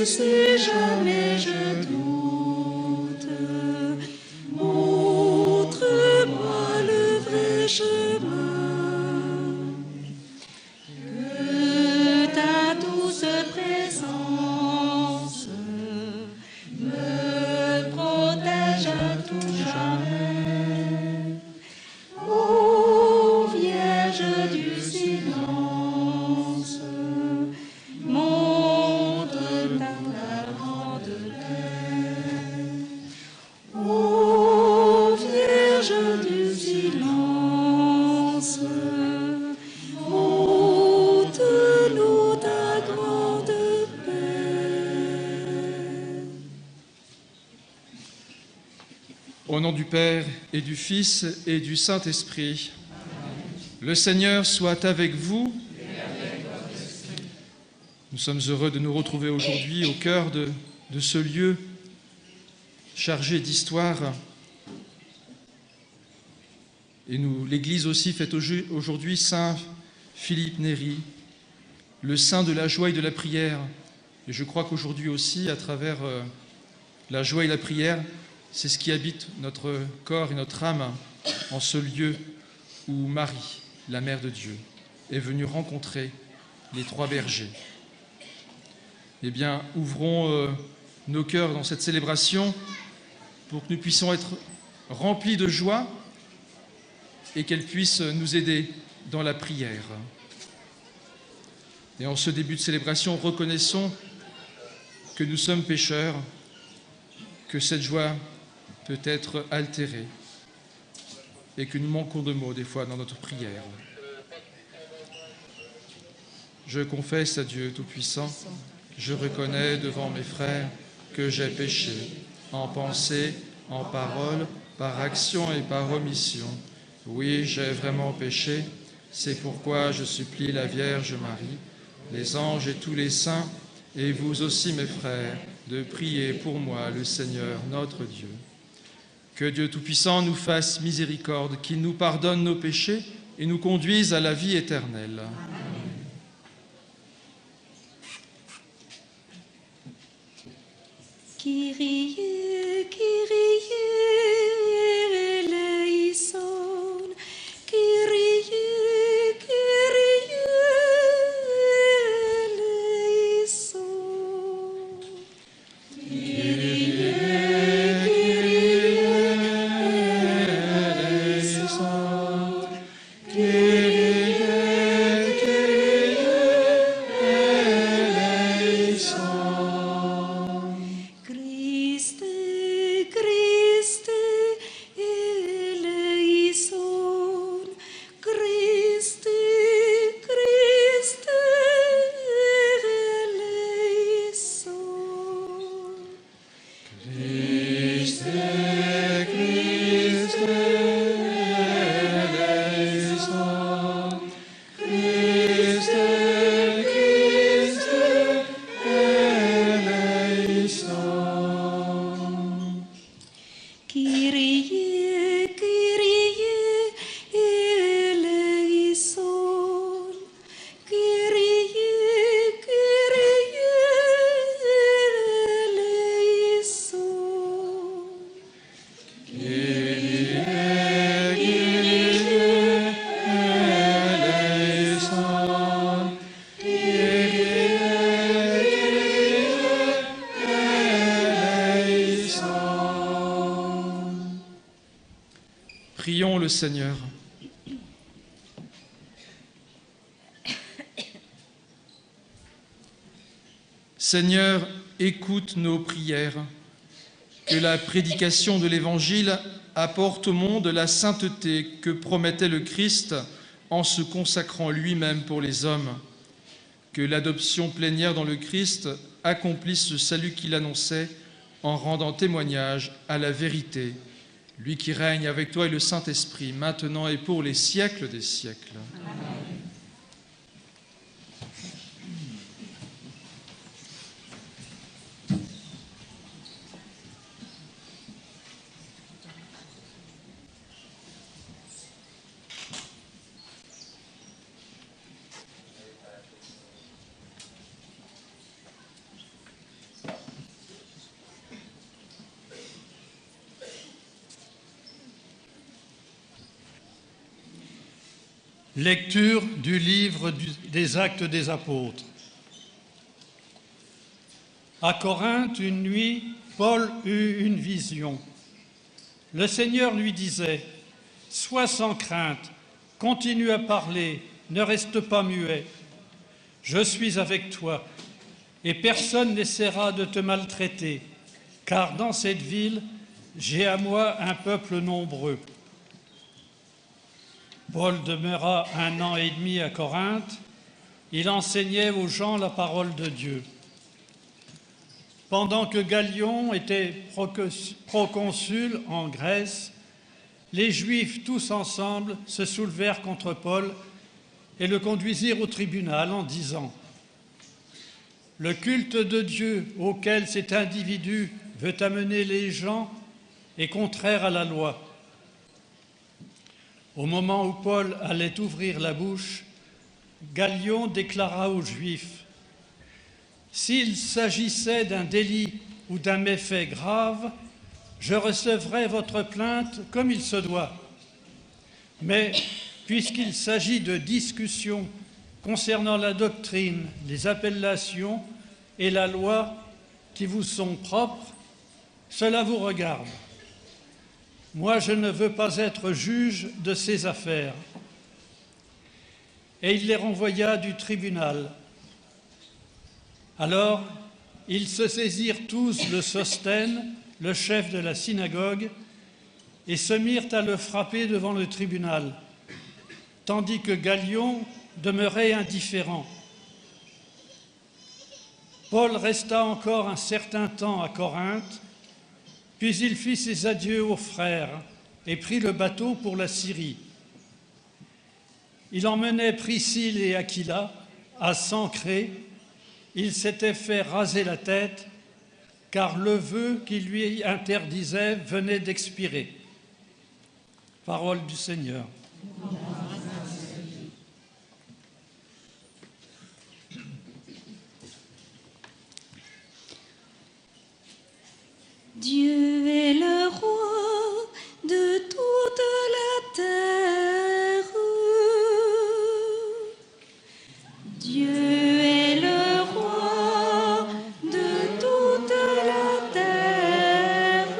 si jamais je doute, montre-moi le vrai chemin. Que ta douce présence me protège à tout jamais. Ô Vierge du silence, montre ta grande paix. Ô Vierge du silence, montre-nous ta grande paix. Au nom du Père et du Fils et du Saint-Esprit, le Seigneur soit avec vous. Nous sommes heureux de nous retrouver aujourd'hui au cœur de ce lieu chargé d'histoire. Et l'Église aussi fête aujourd'hui Saint Philippe Néri, le saint de la joie et de la prière. Et je crois qu'aujourd'hui aussi, à travers la joie et la prière, c'est ce qui habite notre corps et notre âme en ce lieu où Marie, la Mère de Dieu, est venue rencontrer les trois bergers. Eh bien, ouvrons nos cœurs dans cette célébration pour que nous puissions être remplis de joie et qu'elle puisse nous aider dans la prière. Et en ce début de célébration, reconnaissons que nous sommes pécheurs, que cette joie peut être altérée et que nous manquons de mots des fois dans notre prière. Je confesse à Dieu Tout-Puissant, je reconnais devant mes frères que j'ai péché en pensée, en parole, par action et par omission. Oui, j'ai vraiment péché, c'est pourquoi je supplie la Vierge Marie, les anges et tous les saints, et vous aussi mes frères, de prier pour moi le Seigneur notre Dieu. Que Dieu Tout-Puissant nous fasse miséricorde, qu'il nous pardonne nos péchés et nous conduise à la vie éternelle. Kyrie, Kyrie, eleison. Kyrie, Kyrie, eleison. Kyrie, Kyrie, eleison. Kyrie, Kyrie, eleison. Christe, Christe, eleison. Christe, Christe, eleison. Christe, Christe, eleison. Christe, Christe, eleison. Kyrie, Kyrie, eleison. Kyrie, Kyrie, eleison. Kyrie, Kyrie, eleison. Kyrie, eleison. Prions le Seigneur. Seigneur, écoute nos prières, que la prédication de l'Évangile apporte au monde la sainteté que promettait le Christ en se consacrant lui-même pour les hommes, que l'adoption plénière dans le Christ accomplisse le salut qu'il annonçait en rendant témoignage à la vérité, lui qui règne avec toi et le Saint-Esprit, maintenant et pour les siècles des siècles. Lecture du livre des Actes des Apôtres. À Corinthe, une nuit, Paul eut une vision. Le Seigneur lui disait « Sois sans crainte, continue à parler, ne reste pas muet. Je suis avec toi, et personne n'essaiera de te maltraiter, car dans cette ville, j'ai à moi un peuple nombreux. » Paul demeura 1 an et demi à Corinthe. Il enseignait aux gens la parole de Dieu. Pendant que Gallion était proconsul en Grèce, les Juifs tous ensemble se soulevèrent contre Paul et le conduisirent au tribunal en disant « Le culte de Dieu auquel cet individu veut amener les gens est contraire à la loi. » Au moment où Paul allait ouvrir la bouche, Gallion déclara aux Juifs « S'il s'agissait d'un délit ou d'un méfait grave, je recevrai votre plainte comme il se doit. Mais puisqu'il s'agit de discussions concernant la doctrine, les appellations et la loi qui vous sont propres, cela vous regarde. Moi, je ne veux pas être juge de ces affaires. » Et il les renvoya du tribunal. Alors, ils se saisirent tous de Sosthène, le chef de la synagogue, et se mirent à le frapper devant le tribunal, tandis que Gallion demeurait indifférent. Paul resta encore un certain temps à Corinthe, puis il fit ses adieux aux frères et prit le bateau pour la Syrie. Il emmenait Priscille et Aquila à Sancré. Il s'était fait raser la tête, car le vœu qui lui interdisait venait d'expirer. Parole du Seigneur. Dieu est le roi de toute la terre. Dieu est le roi de toute la terre.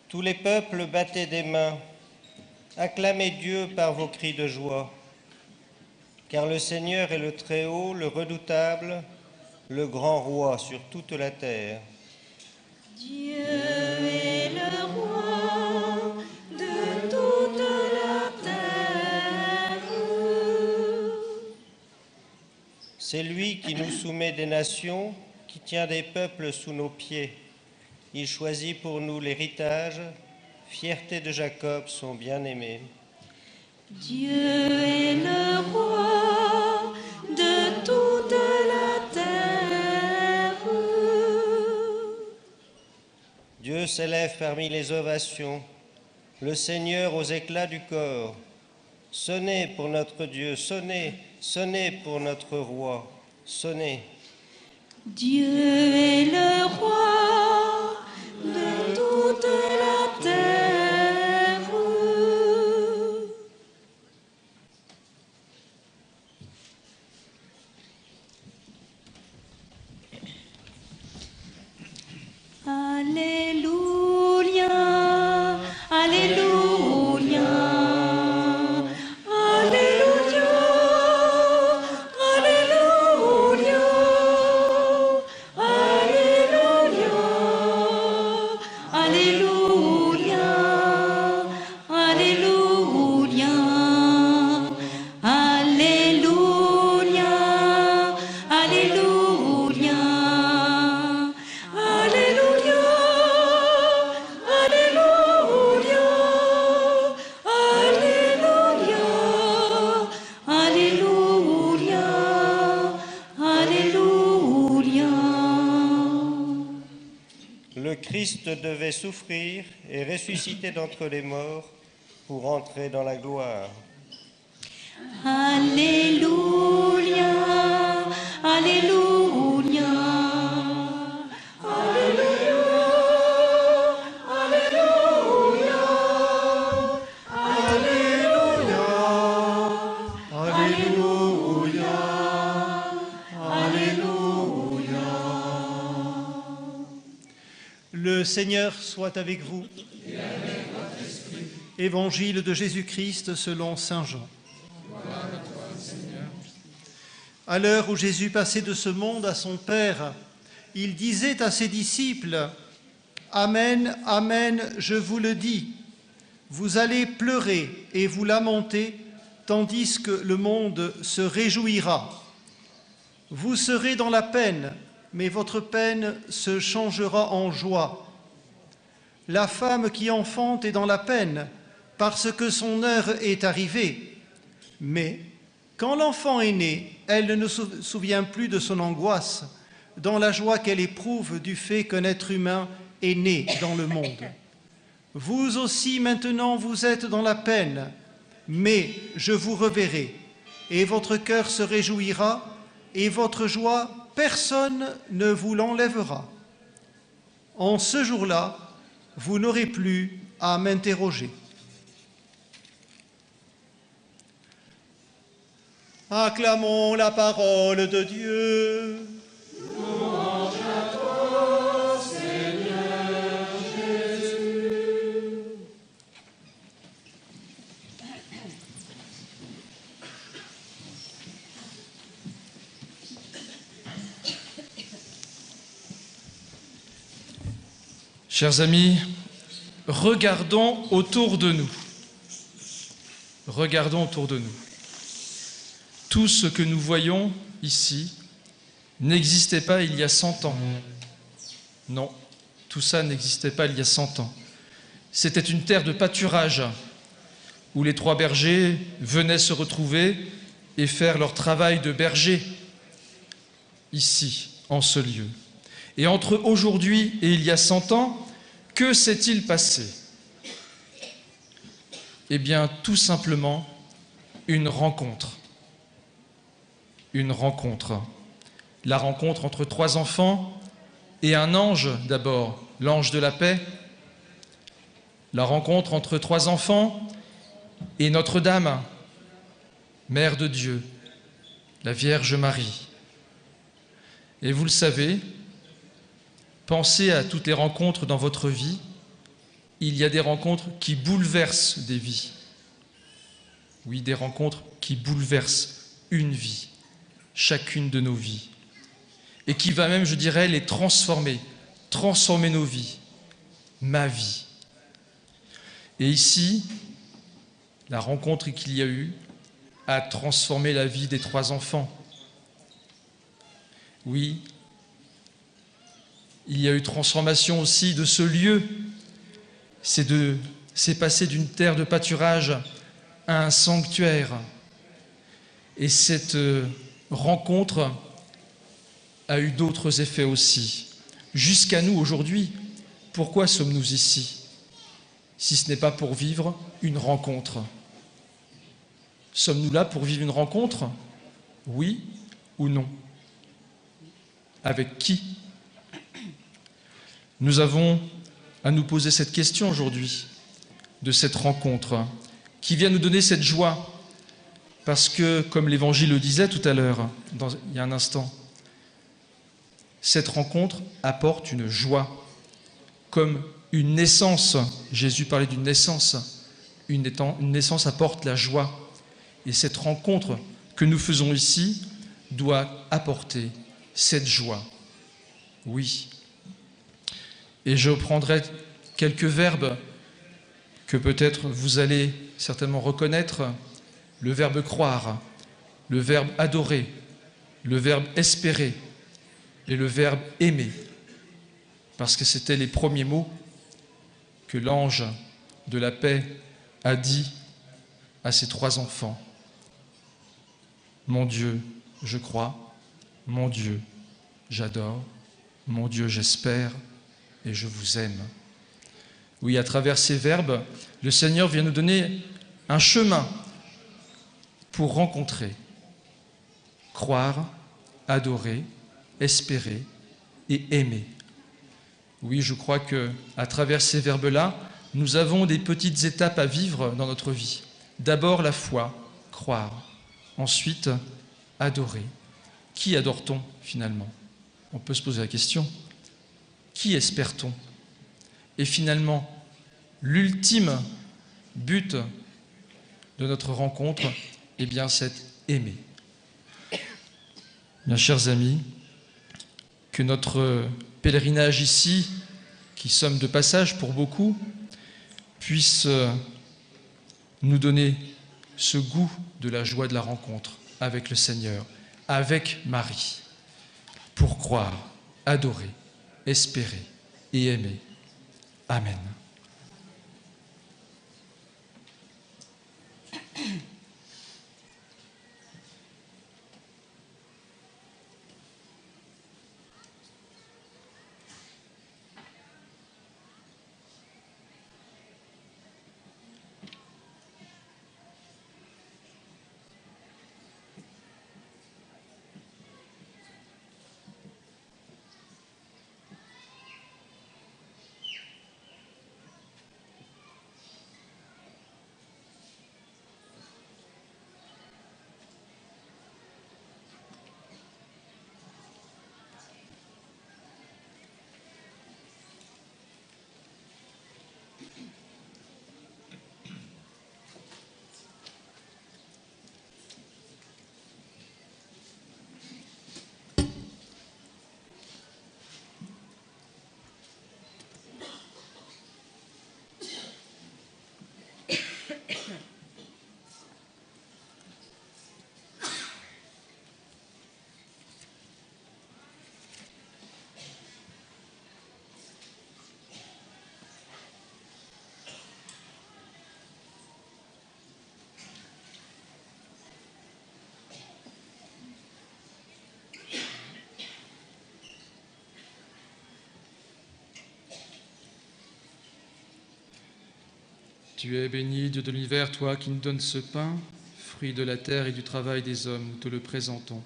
Tous les peuples battaient des mains, acclamez Dieu par vos cris de joie, car le Seigneur est le Très-Haut, le Redoutable, le grand roi sur toute la terre. Dieu est le roi de toute la terre. C'est lui qui nous soumet des nations, qui tient des peuples sous nos pieds. Il choisit pour nous l'héritage, fierté de Jacob, son bien-aimé. Dieu est le roi de toute la terre. Dieu s'élève parmi les ovations, le Seigneur aux éclats du corps. Sonnez pour notre Dieu, sonnez, sonnez pour notre roi, sonnez. Dieu est le roi de toute la terre. Alléluia, Alléluia, Alléluia, Alléluia, Alléluia, Alléluia, Alléluia, Alléluia, Alléluia. Alléluia, Alléluia, Alléluia, Alléluia, Alléluia. Le Christ devait souffrir et ressusciter d'entre les morts pour entrer dans la gloire. Alléluia, Alléluia, Alléluia, Alléluia, Alléluia. Le Seigneur soit avec vous. et avec votre esprit. Évangile de Jésus-Christ selon saint Jean. Gloire à toi, Seigneur. À l'heure où Jésus passait de ce monde à son Père, il disait à ses disciples : « Amen, amen, je vous le dis, vous allez pleurer et vous lamenter, tandis que le monde se réjouira. Vous serez dans la peine, mais votre peine se changera en joie. La femme qui enfante est dans la peine, parce que son heure est arrivée. Mais quand l'enfant est né, elle ne se souvient plus de son angoisse, dans la joie qu'elle éprouve du fait qu'un être humain est né dans le monde. Vous aussi maintenant vous êtes dans la peine, mais je vous reverrai, et votre cœur se réjouira, et votre joie, personne ne vous l'enlèvera. En ce jour-là, vous n'aurez plus à m'interroger. » Acclamons la parole de Dieu. Louange à toi, Seigneur Jésus. Chers amis, regardons autour de nous. Regardons autour de nous. Tout ce que nous voyons ici n'existait pas il y a 100 ans. Non, tout ça n'existait pas il y a 100 ans. C'était une terre de pâturage où les 3 bergers venaient se retrouver et faire leur travail de berger ici, en ce lieu. Et entre aujourd'hui et il y a 100 ans, que s'est-il passé? Eh bien, tout simplement, une rencontre. Une rencontre. La rencontre entre 3 enfants et un ange d'abord, l'ange de la paix. La rencontre entre 3 enfants et Notre-Dame, Mère de Dieu, la Vierge Marie. Et vous le savez, pensez à toutes les rencontres dans votre vie. Il y a des rencontres qui bouleversent des vies. Oui, des rencontres qui bouleversent une vie, chacune de nos vies. Et qui va même, je dirais, les transformer nos vies, ma vie. Et ici, la rencontre qu'il y a eu a transformé la vie des 3 enfants. Oui, il y a eu transformation aussi de ce lieu. C'est passé d'une terre de pâturage à un sanctuaire. Et cette rencontre a eu d'autres effets aussi. Jusqu'à nous aujourd'hui, pourquoi sommes-nous ici? Si ce n'est pas pour vivre une rencontre. Sommes-nous là pour vivre une rencontre? Oui ou non? Avec qui? Nous avons à nous poser cette question aujourd'hui, de cette rencontre, qui vient nous donner cette joie. Parce que, comme l'Évangile le disait tout à l'heure, il y a un instant, cette rencontre apporte une joie, comme une naissance. Jésus parlait d'une naissance. Une naissance apporte la joie. Et cette rencontre que nous faisons ici doit apporter cette joie. Oui. Et je prendrai quelques verbes que peut-être vous allez certainement reconnaître. Le verbe croire, le verbe adorer, le verbe espérer et le verbe aimer. Parce que c'était les premiers mots que l'ange de la paix a dit à ses 3 enfants. Mon Dieu, je crois. Mon Dieu, j'adore. Mon Dieu, j'espère. Et je vous aime. Oui, à travers ces verbes, le Seigneur vient nous donner un chemin pour rencontrer, croire, adorer, espérer et aimer. Oui, je crois qu'à travers ces verbes-là, nous avons des petites étapes à vivre dans notre vie. D'abord la foi, croire. Ensuite, adorer. Qui adore-t-on finalement? On peut se poser la question. Qui espère-t-on? Et finalement, l'ultime but de notre rencontre, eh bien, c'est aimer. Bien, chers amis, que notre pèlerinage ici, qui sommes de passage pour beaucoup, puisse nous donner ce goût de la joie de la rencontre avec le Seigneur, avec Marie, pour croire, adorer, espérer et aimer. Amen. Tu es béni, Dieu de l'univers, toi qui nous donnes ce pain, fruit de la terre et du travail des hommes, nous te le présentons.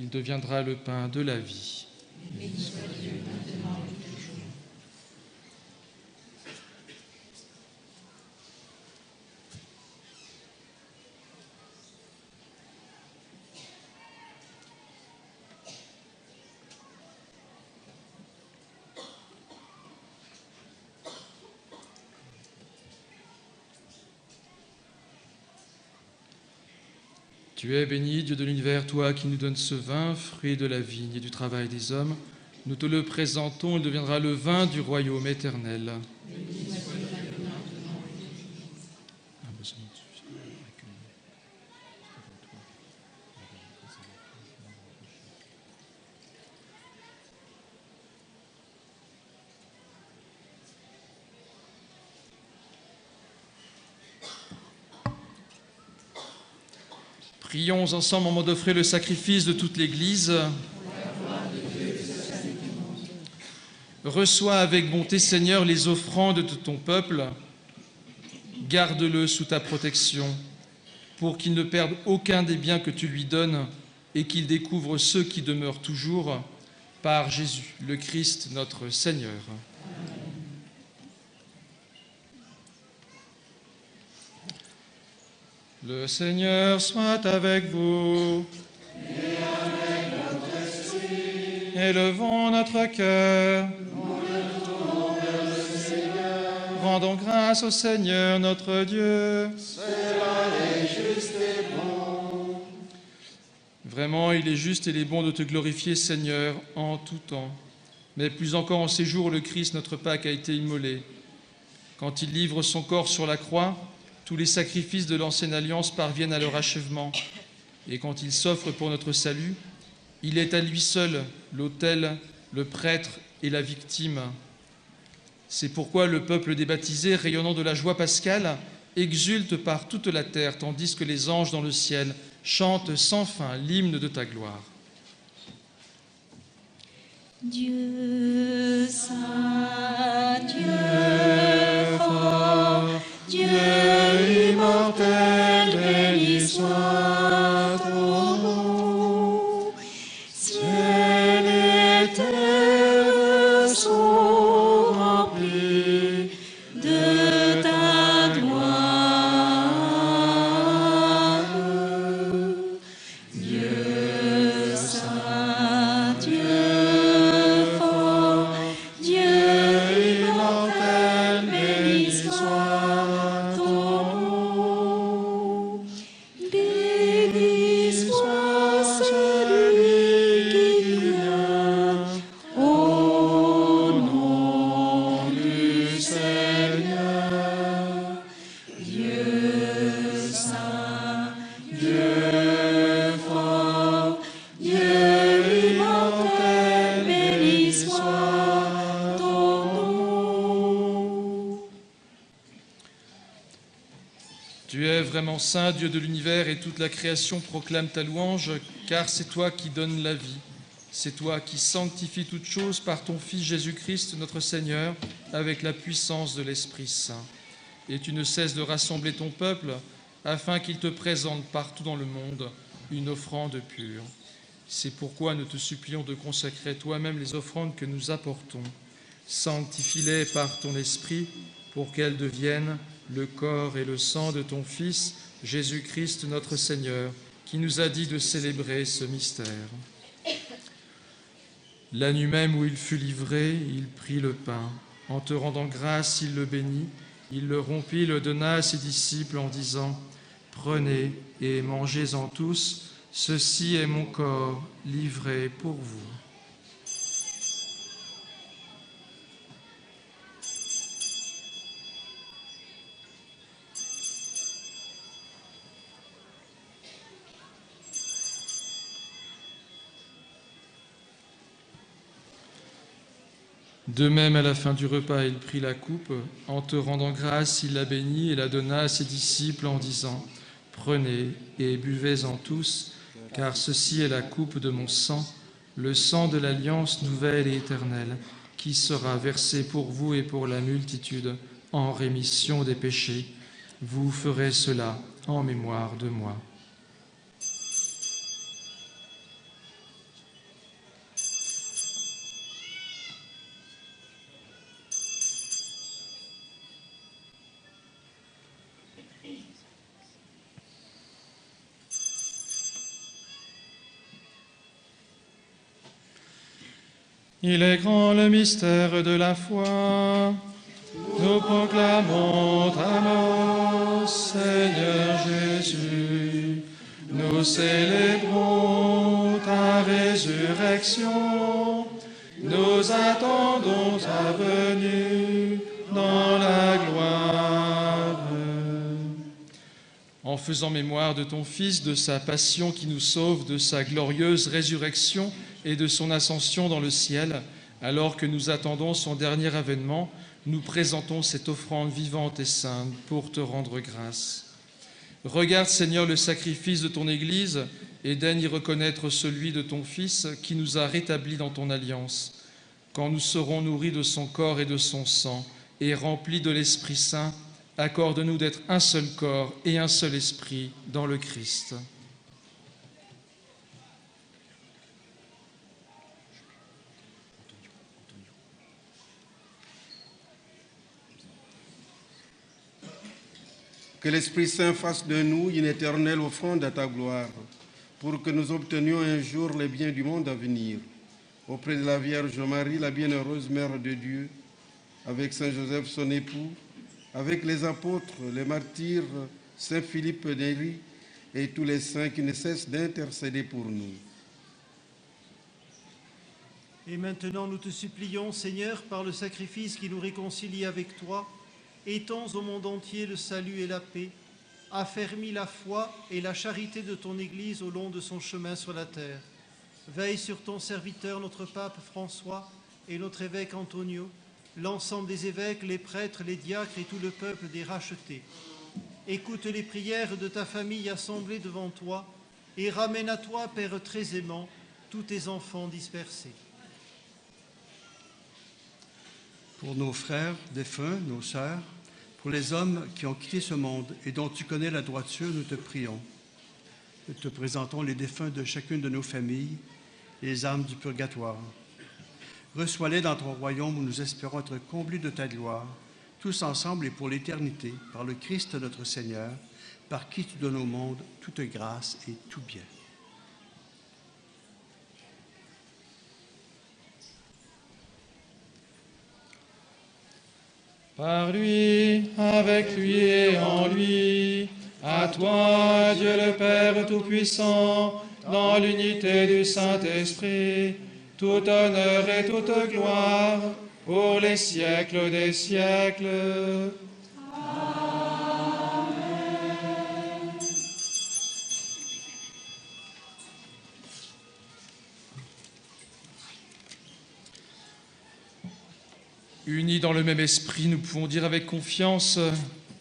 Il deviendra le pain de la vie. Béni soit Dieu maintenant et toujours. Tu es béni, Dieu de l'univers, toi qui nous donnes ce vin, fruit de la vigne et du travail des hommes. Nous te le présentons, il deviendra le vin du royaume éternel. Prions ensemble au moment d'offrir le sacrifice de toute l'Église. Reçois avec bonté, Seigneur, les offrandes de ton peuple. Garde-le sous ta protection, pour qu'il ne perde aucun des biens que tu lui donnes et qu'il découvre ceux qui demeurent toujours, par Jésus, le Christ, notre Seigneur. Le Seigneur soit avec vous. Et avec notre esprit. Élevons notre cœur. Nous le tournons vers le Seigneur. Rendons grâce au Seigneur notre Dieu. Cela est juste et bon. Vraiment, il est juste et il est bon de te glorifier, Seigneur, en tout temps. Mais plus encore en ces jours où le Christ, notre Pâque, a été immolé. Quand il livre son corps sur la croix, tous les sacrifices de l'ancienne alliance parviennent à leur achèvement. Et quand il s'offre pour notre salut, il est à lui seul l'autel, le prêtre et la victime. C'est pourquoi le peuple des baptisés, rayonnant de la joie pascale, exulte par toute la terre, tandis que les anges dans le ciel chantent sans fin l'hymne de ta gloire. Dieu saint, Dieu fort, Dieu immortel, béni soit ton nom. Ciel et terre sont remplis de ta gloire. Dieu saint, Dieu fort, Tu es vraiment saint, Dieu de l'univers, et toute la création proclame ta louange, car c'est toi qui donnes la vie. C'est toi qui sanctifies toutes choses par ton Fils Jésus-Christ, notre Seigneur, avec la puissance de l'Esprit Saint. Et tu ne cesses de rassembler ton peuple, afin qu'il te présente partout dans le monde une offrande pure. C'est pourquoi nous te supplions de consacrer toi-même les offrandes que nous apportons. Sanctifie-les par ton Esprit, pour qu'elles deviennent le corps et le sang de ton Fils, Jésus-Christ notre Seigneur, qui nous a dit de célébrer ce mystère. La nuit même où il fut livré, il prit le pain. En te rendant grâce, il le bénit, il le rompit, le donna à ses disciples en disant « Prenez et mangez-en tous, ceci est mon corps livré pour vous. » De même, à la fin du repas, il prit la coupe. En te rendant grâce, il la bénit et la donna à ses disciples en disant « Prenez et buvez-en tous, car ceci est la coupe de mon sang, le sang de l'alliance nouvelle et éternelle, qui sera versé pour vous et pour la multitude en rémission des péchés. Vous ferez cela en mémoire de moi. » Il est grand le mystère de la foi. Nous proclamons ta mort, Seigneur Jésus. Nous célébrons ta résurrection. Nous attendons ta venue dans la gloire. En faisant mémoire de ton Fils, de sa passion qui nous sauve, de sa glorieuse résurrection et de son ascension dans le ciel, alors que nous attendons son dernier avènement, nous présentons cette offrande vivante et sainte pour te rendre grâce. Regarde, Seigneur, le sacrifice de ton Église et daigne y reconnaître celui de ton Fils qui nous a rétablis dans ton alliance. Quand nous serons nourris de son corps et de son sang et remplis de l'Esprit Saint, accorde-nous d'être un seul corps et un seul esprit dans le Christ. Que l'Esprit Saint fasse de nous une éternelle offrande à ta gloire, pour que nous obtenions un jour les biens du monde à venir. Auprès de la Vierge Marie, la bienheureuse Mère de Dieu, avec Saint Joseph, son époux, avec les apôtres, les martyrs, Saint Philippe Néri et tous les saints qui ne cessent d'intercéder pour nous. Et maintenant, nous te supplions, Seigneur, par le sacrifice qui nous réconcilie avec toi, étends au monde entier le salut et la paix, affermis la foi et la charité de ton Église au long de son chemin sur la terre. Veille sur ton serviteur, notre pape François, et notre évêque Antonio, l'ensemble des évêques, les prêtres, les diacres et tout le peuple des rachetés. Écoute les prières de ta famille assemblée devant toi et ramène à toi, Père très aimant, tous tes enfants dispersés. Pour nos frères défunts, nos sœurs, pour les hommes qui ont quitté ce monde et dont tu connais la droiture, nous te prions. Nous te présentons les défunts de chacune de nos familles, les âmes du purgatoire. Reçois-les dans ton royaume où nous espérons être comblés de ta gloire, tous ensemble et pour l'éternité, par le Christ notre Seigneur, par qui tu donnes au monde toute grâce et tout bien. Par lui, avec lui et en lui, à toi, Dieu le Père Tout-Puissant, dans l'unité du Saint-Esprit, tout honneur et toute gloire, pour les siècles des siècles. Amen. Unis dans le même esprit, nous pouvons dire avec confiance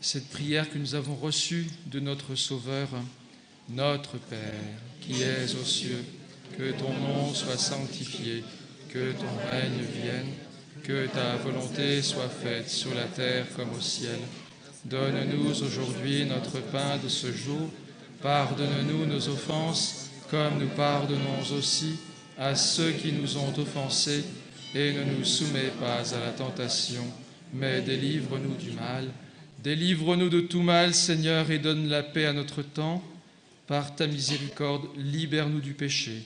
cette prière que nous avons reçue de notre Sauveur. Notre Père, qui es aux cieux, que ton nom soit sanctifié, que ton règne vienne, que ta volonté soit faite sur la terre comme au ciel. Donne-nous aujourd'hui notre pain de ce jour. Pardonne-nous nos offenses, comme nous pardonnons aussi à ceux qui nous ont offensés, et ne nous soumets pas à la tentation, mais délivre-nous du mal. Délivre-nous de tout mal, Seigneur, et donne la paix à notre temps. Par ta miséricorde, libère-nous du péché.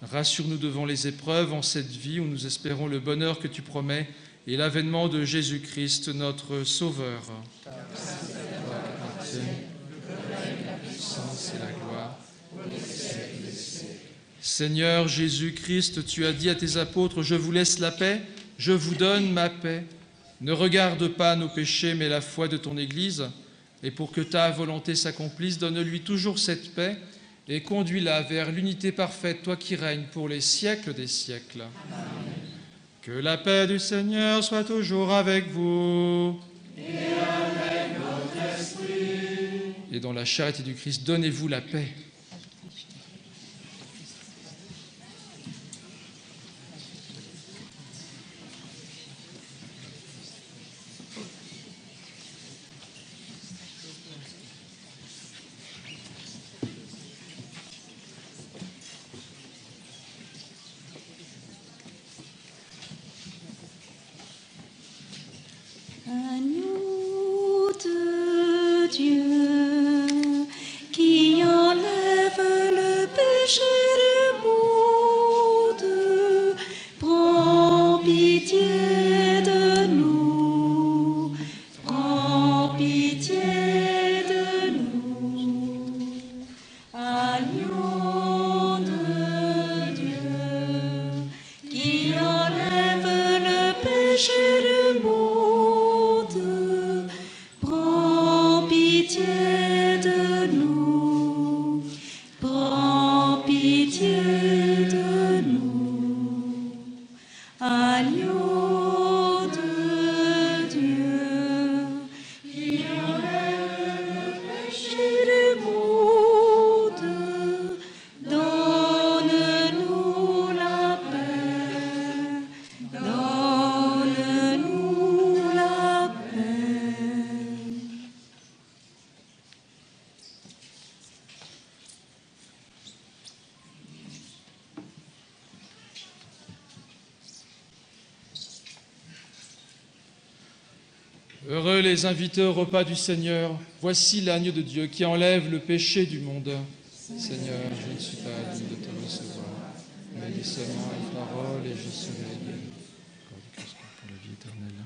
Rassure-nous devant les épreuves en cette vie où nous espérons le bonheur que tu promets et l'avènement de Jésus-Christ, notre Sauveur. Toi qui appartiens la puissance et la gloire. Seigneur Jésus-Christ, tu as dit à tes apôtres, « Je vous laisse la paix, je vous donne ma paix. Ne regarde pas nos péchés, mais la foi de ton Église. Et pour que ta volonté s'accomplisse, donne-lui toujours cette paix et conduis-la vers l'unité parfaite, toi qui règnes pour les siècles des siècles. Amen. Que la paix du Seigneur soit toujours avec vous. Et avec notre esprit. Et dans la charité du Christ, donnez-vous la paix. Agneau de Dieu, qui enlève le péché du monde, prends pitié de nous, prends pitié de nous. Agneau de Dieu, qui enlève le péché du monde, prends pitié de nous, prends pitié de nous. Agneau de Dieu, qui enlève le péché du monde, donne-nous la paix, donne-nous la paix. Heureux les invités au repas du Seigneur. Voici l'agneau de Dieu qui enlève le péché du monde. Seigneur, je ne suis pas digne de te recevoir, mais dis seulement une parole et je serai guéri. Accorde Christ pour la vie éternelle.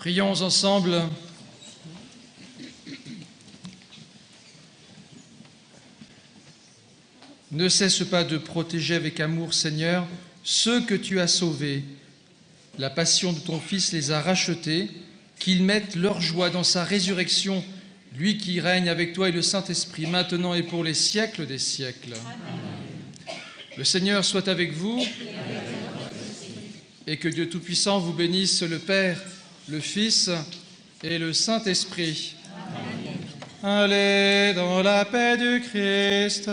Prions ensemble. Ne cesse pas de protéger avec amour, Seigneur, ceux que tu as sauvés. La passion de ton Fils les a rachetés, qu'ils mettent leur joie dans sa résurrection, lui qui règne avec toi et le Saint-Esprit, maintenant et pour les siècles des siècles. Amen. Le Seigneur soit avec vous et que Dieu Tout-Puissant vous bénisse, le Père, le Fils et le Saint-Esprit. Allez dans la paix du Christ.